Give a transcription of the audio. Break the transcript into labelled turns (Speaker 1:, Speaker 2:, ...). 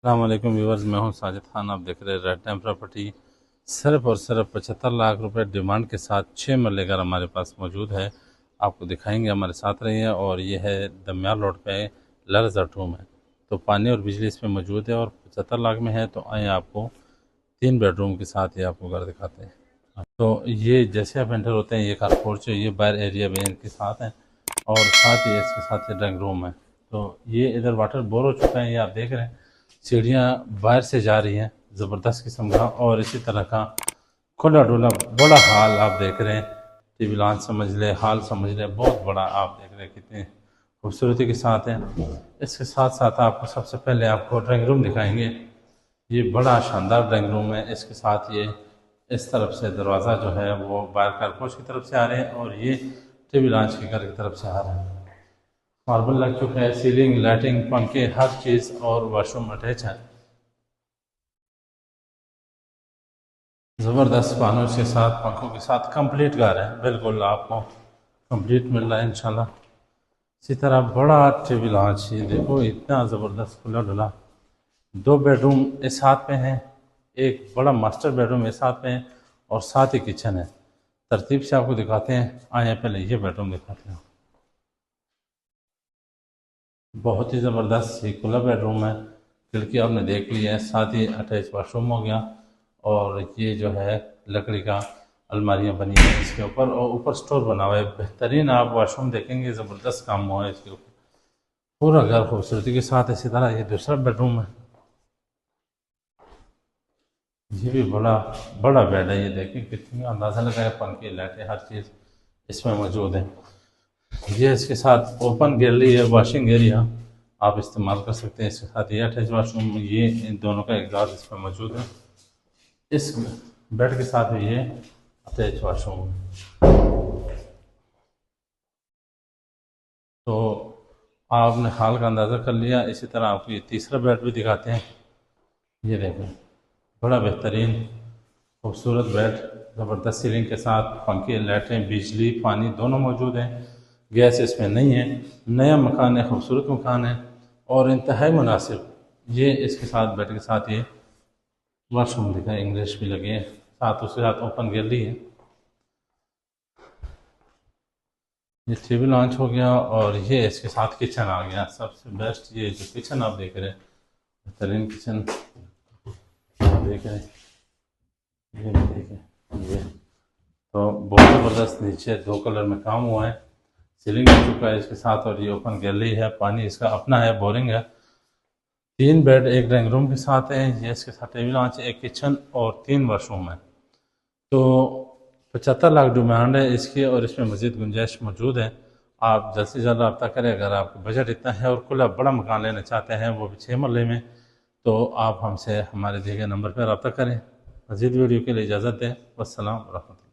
Speaker 1: अस्सलाम वालेकुम व्यूवर्स, मैं हूं साजिद खान। आप देख रहे हैं रेड टाइम प्रॉपर्टी। सिर्फ और सिर्फ 75 लाख रुपए डिमांड के साथ 6 मरले घर हमारे पास मौजूद है। आपको दिखाएंगे, हमारे साथ रहिए। और ये है दमियाल रोड पे लर्जर रूम है, तो पानी और बिजली इसमें मौजूद है और 75 लाख में है। तो आए आपको 3 बेडरूम के साथ ये आपको घर दिखाते हैं। तो ये जैसे आप एंटर होते हैं, ये कार पोर्च है, ये बाहर एरिया भी इनके साथ है और साथ ही इसके साथ ये ड्राइंग रूम है। तो ये इधर वाटर बोर हो चुका है, ये आप देख रहे हैं। सीढ़ियाँ बाहर से जा रही हैं, ज़बरदस्त किस्म का। और इसी तरह का खुला डुला बड़ा हॉल आप देख रहे हैं। टीवी लॉन्च समझ ले, हॉल समझ ले, बहुत बड़ा आप देख रहे हैं कितने खूबसूरती के साथ है। इसके साथ साथ आपको सबसे पहले आपको ड्राइंग रूम दिखाएंगे। ये बड़ा शानदार ड्राइंग रूम है। इसके साथ ये इस तरफ से दरवाज़ा जो है वो बाहर कारपोश की तरफ से आ रहे हैं और ये टीवी लॉन्च के घर की तरफ से आ रहे हैं। मार्बल लग चुका है, सीलिंग, लाइटिंग, पंखे, हर चीज़, और वॉशरूम अटैच है। ज़बरदस्त फानूस के साथ, पंखों के साथ कंप्लीट घर है। बिल्कुल आपको कंप्लीट मिल रहा है इंशाल्लाह। इसी तरह बड़ा टीवी लॉन्च, ये देखो इतना ज़बरदस्त खुला डुला। 2 बेडरूम इस हाथ पे हैं, एक बड़ा मास्टर बेडरूम इस हाथ पे है और साथ ही किचन है। तरतीब से आपको दिखाते हैं। आए पहले ये बेडरूम दिखाते हैं। बहुत ही ज़बरदस्त ये खुला बेडरूम है। खिड़की आपने देख ली है, साथ ही अटैच वाशरूम हो गया। और ये जो है लकड़ी का अलमारियाँ बनी है इसके ऊपर, और ऊपर स्टोर बना हुआ है। बेहतरीन आप वाशरूम देखेंगे, ज़बरदस्त काम हुआ है इसके ऊपर। पूरा घर खूबसूरती के साथ। इसी तरह ये दूसरा बेडरूम है, ये भी बड़ा बड़ा बेड है। ये देखिए कितनी अंदाज़ा लगाए, पंखे, लाइटें, हर चीज़ इसमें मौजूद है। ये इसके साथ ओपन गैलरी है, वॉशिंग एरिया आप इस्तेमाल कर सकते हैं। इसके साथ ये अटैच वाशरूम, ये इन दोनों का एग्जॉस्ट इसमें मौजूद है। इस बेड के साथ ये अटैच वाशरूम। तो आपने हाल का अंदाज़ा कर लिया। इसी तरह आपको ये तीसरा बेड भी दिखाते हैं। ये देखें, बड़ा बेहतरीन खूबसूरत बेड, ज़बरदस्त सीलिंग के साथ, पंखे, लाइटें, बिजली, पानी दोनों मौजूद हैं। गैस इसमें नहीं है। नया मकान है, खूबसूरत मकान है और इंतहाई मुनासिब। ये इसके साथ बेड के साथ ये वॉशरूम दिखा, इंग्लिश भी लगे हैं, साथ उसके साथ ओपन गैलरी है। ये टीवी लॉन्च हो गया और ये इसके साथ किचन आ गया। सबसे बेस्ट ये जो किचन आप देख रहे हैं, बेहतरीन किचन देख रहे हैं। ये भी देखें, ये तो बहुत ज़बरदस्त। नीचे 2 कलर में काम हुआ है, सीलिंग हो चुका है इसके साथ। और ये ओपन गैलरी है, पानी इसका अपना है, बोरिंग है। 3 बेड एक ड्राइंग रूम के साथ है। ये इसके साथ टेबल लॉन्च, एक किचन और 3 वॉशरूम है। तो 75 लाख डिमांड है इसकी और इसमें मज़ीद गुंजाइश मौजूद है। आप जल्द से जल्द रब्ता करें अगर आपका बजट इतना है और खुला बड़ा मकान लेना चाहते हैं, वो भी 6 मरले में। तो आप हमसे हमारे दिए गए नंबर पर रब्ता करें। मज़ीद वीडियो के लिए इजाज़त दें। वस्सलाम वरहमतुल्लाह।